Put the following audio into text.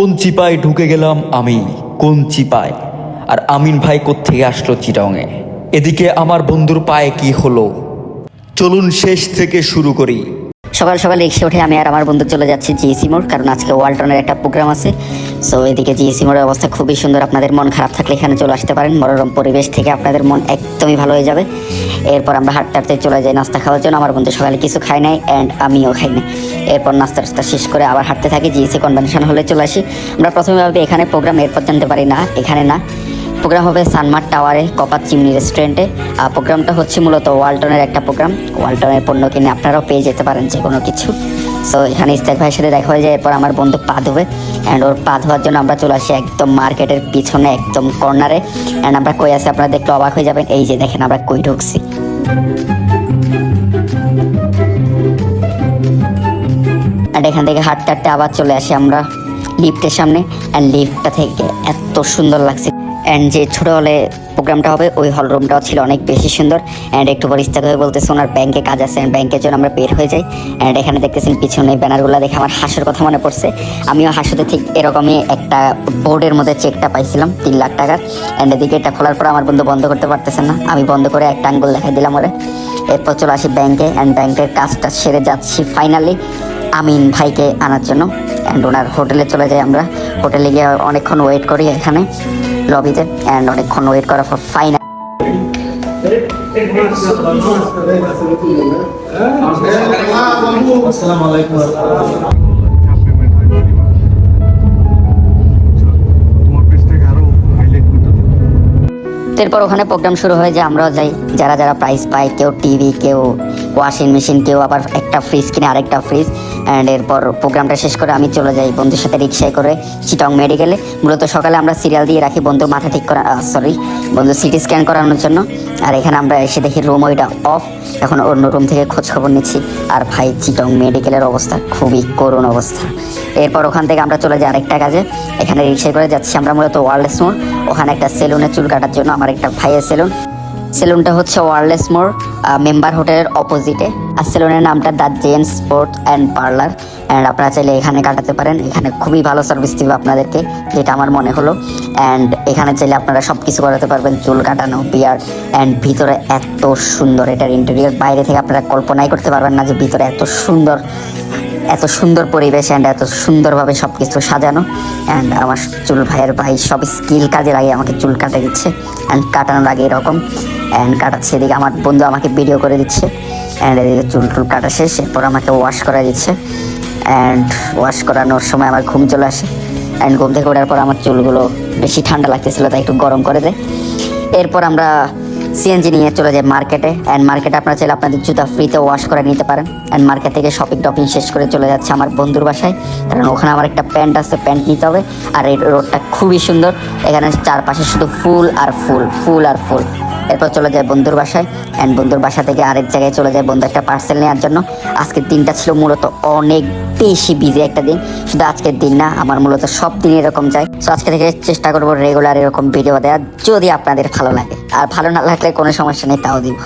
কোন চিপায় ঢুকে গেলাম আমি, কোন চিপায়? আর আমিন ভাই কোত্থেকে আসলো চিটাংয়ে? এদিকে আমার বন্ধুর পায়ে কি হলো? চলুন শেষ থেকে শুরু করি। সকাল সকাল রিক্সা উঠে আমি আর আমার বন্ধু চলে যাচ্ছি জিএসি মোড়, কারণ আজকে ওয়ালটনের একটা প্রোগ্রাম আছে। সো এদিকে জিএসি মোড়ের অবস্থা খুবই সুন্দর। আপনাদের মন খারাপ থাকলে এখানে চলে আসতে পারেন। মনোরম পরিবেশ থেকে আপনাদের মন একদমই ভালো হয়ে যাবে। এরপর আমরা হাঁটতে হাঁটতে চলে যাই নাস্তা খাওয়ার জন্য। আমার বন্ধু সকালে কিছু খায় নাই অ্যান্ড আমিও খাই নাই। এরপর নাস্তা শেষ করে আবার হাঁটতে থাকি, জিএসি কনভেনশন হলে চলে আসি। আমরা প্রথমে ভাবি এখানে প্রোগ্রাম, এরপর জানতে পারি না, এখানে না, প্রোগ্রাম হবে সানমার টাওয়ারে কপার চিমনি রেস্টুরেন্টে। প্রোগ্রামটা হচ্ছে মূলত ওয়ালটনের একটা প্রোগ্রাম। ওয়ালটনের পণ্য কিনে আপনারাও পেয়ে যেতে পারেন যে কোনো কিছু। সো এখানে ইস্তাক ভাইয়ের সাথে দেখা হয়ে যায়। এরপর আমার বন্ধু পা ধোবে অ্যান্ড ওর পা ধোয়ার জন্য আমরা চলে আসি একদম মার্কেটের পিছনে, একদম কর্নারে। অ্যান্ড আমরা কই আছি আপনারা দেখলে অবাক হয়ে যাবেন। এই যে দেখেন আমরা কই ঢুকছি। অ্যান্ড এখান থেকে হাঁটতে হাঁটতে আবার চলে আসি আমরা লিফটের সামনে। অ্যান্ড লিফটটা থেকে এত সুন্দর লাগছে। অ্যান্ড যে ছোটো হলে প্রোগ্রামটা হবে ওই হল রুমটাও ছিল অনেক বেশি সুন্দর। অ্যান্ড একটু পর ইস্তাক হয়ে বলতেছে ওনার ব্যাংকে কাজ আছে, ব্যাংকের জন্য আমরা বের হয়ে যাই। অ্যান্ড এখানে দেখতেছেন পিছনে ব্যানারগুলো দেখে আমার হাসুর কথা মনে পড়ছে। আমিও হাসুতে ঠিক এরকমই একটা বোর্ডের মধ্যে চেকটা পাইছিলাম 3 লাখ টাকার। অ্যান্ড এদিকে এটা খোলার পর আমার বন্ধু বন্ধ করতে পারতেছে না, আমি বন্ধ করে একটা আঙ্গুল দেখাই দিলাম ওরে। এরপর চলে আসি ব্যাংকে। অ্যান্ড ব্যাংকের কাজটা সেরে যাচ্ছি ফাইনালি আমিন ভাইকে আনার জন্য। অ্যান্ড ওনার হোটেলে চলে যাই আমরা। হোটেলে গিয়ে অনেকক্ষণ ওয়েট করি এখানে লবিতে। অ্যান্ড অনেকক্ষণ ওয়েট করার পর ফাইনাল আসসালামু আলাইকুম। এরপর ওখানে প্রোগ্রাম শুরু হয়ে যায়, আমরাও যাই। যারা যারা প্রাইজ পায়, কেউ টিভি, কেউ ওয়াশিং মেশিন, কেউ আবার একটা ফ্রিজ কিনে আরেকটা ফ্রিজ। অ্যান্ড এরপর প্রোগ্রামটা শেষ করে আমি চলে যাই বন্ধুর সাথে রিক্সায় করে চিটাং মেডিকেলে। মূলত সকালে আমরা সিরিয়াল দিয়ে রাখি বন্ধুর মাথা ঠিক করা, বন্ধু সিটি স্ক্যান করানোর জন্য। আর এখানে আমরা এসে দেখি রুম ওইটা অফ। এখন অন্য রুম থেকে খোঁজ খবর নিচ্ছি। আর ভাই চিটাং মেডিকেলের অবস্থা খুবই করুণ অবস্থা। এরপর ওখান থেকে আমরা চলে যাই আরেকটা কাজে। এখানে রিক্সায় করে যাচ্ছি আমরা মূলত ওয়ার্ল্ডস মোড়। ওখানে একটা সেলুনে চুল কাটার জন্য, আমার একটা ভাইয়ের সেলুনটা হচ্ছে ওয়ার্ল্ডস মোড় মেম্বার হোটেলের অপোজিটে। আর সেলুনের নামটা the James sport and parlour. And আপনারা চাইলে এখানে কাটাতে পারেন। এখানে খুবই ভালো সার্ভিস দিবে আপনাদেরকে, যেটা আমার মনে হলো। অ্যান্ড এখানে চাইলে আপনারা সব কিছু করাতে পারবেন, চুল কাটানো, বিয়ার্ড। অ্যান্ড ভিতরে এত সুন্দর এটার ইন্টেরিয়র, বাইরে থেকে আপনারা কল্পনাই করতে পারবেন না যে ভিতরে এত সুন্দর পরিবেশ অ্যান্ড এত সুন্দরভাবে সব কিছু সাজানো। অ্যান্ড আমার চুল ভাইয়ের ভাই সব স্কিল কাজে লাগে আমাকে চুল কাটে দিচ্ছে। অ্যান্ড কাটানোর আগে এরকম অ্যান্ড কাটাচ্ছে। এদিকে আমার বন্ধু আমাকে ভিডিও করে দিচ্ছে। অ্যান্ড এদিকে চুল কাটা শেষ, এরপর আমাকে ওয়াশ করা দিচ্ছে। অ্যান্ড ওয়াশ করানোর সময় আমার ঘুম চলে আসে। অ্যান্ড ঘুম থেকে ওঠার পর আমার চুলগুলো বেশি ঠান্ডা লাগতেছিল, তাই একটু গরম করে দেয়। এরপর আমরা সিএনজি নিয়ে চলে যাই মার্কেটে। অ্যান্ড মার্কেটে আপনারা চাইলে আপনাদের জুতা ফ্রিতে ওয়াশ করে নিতে পারেন। অ্যান্ড মার্কেট থেকে শপিং শেষ করে চলে যাচ্ছে আমার বন্ধুর বাসায়, কারণ ওখানে আমার একটা প্যান্ট আছে, প্যান্ট নিতে হবে। আর এই রোডটা খুবই সুন্দর, এখানে চারপাশে শুধু ফুল আর ফুল, ফুল আর ফুল। এরপর চলে যায় বন্ধুর বাসায়। অ্যান্ড বন্ধুর বাসা থেকে আরেক জায়গায় চলে যায় বন্ধু একটা পার্সেল নেওয়ার জন্য। আজকের দিনটা ছিল মূলত অনেক বেশি বিজি একটা দিন, শুধু আজকের দিন না, আমার মূলত সব দিন এরকম যায়। সো আজকে থেকে চেষ্টা করবো রেগুলার এরকম ভিডিও দেওয়ার, যদি আপনাদের ভালো লাগে। আর ভালো না লাগলে কোনো সমস্যা নেই, তাও দিব।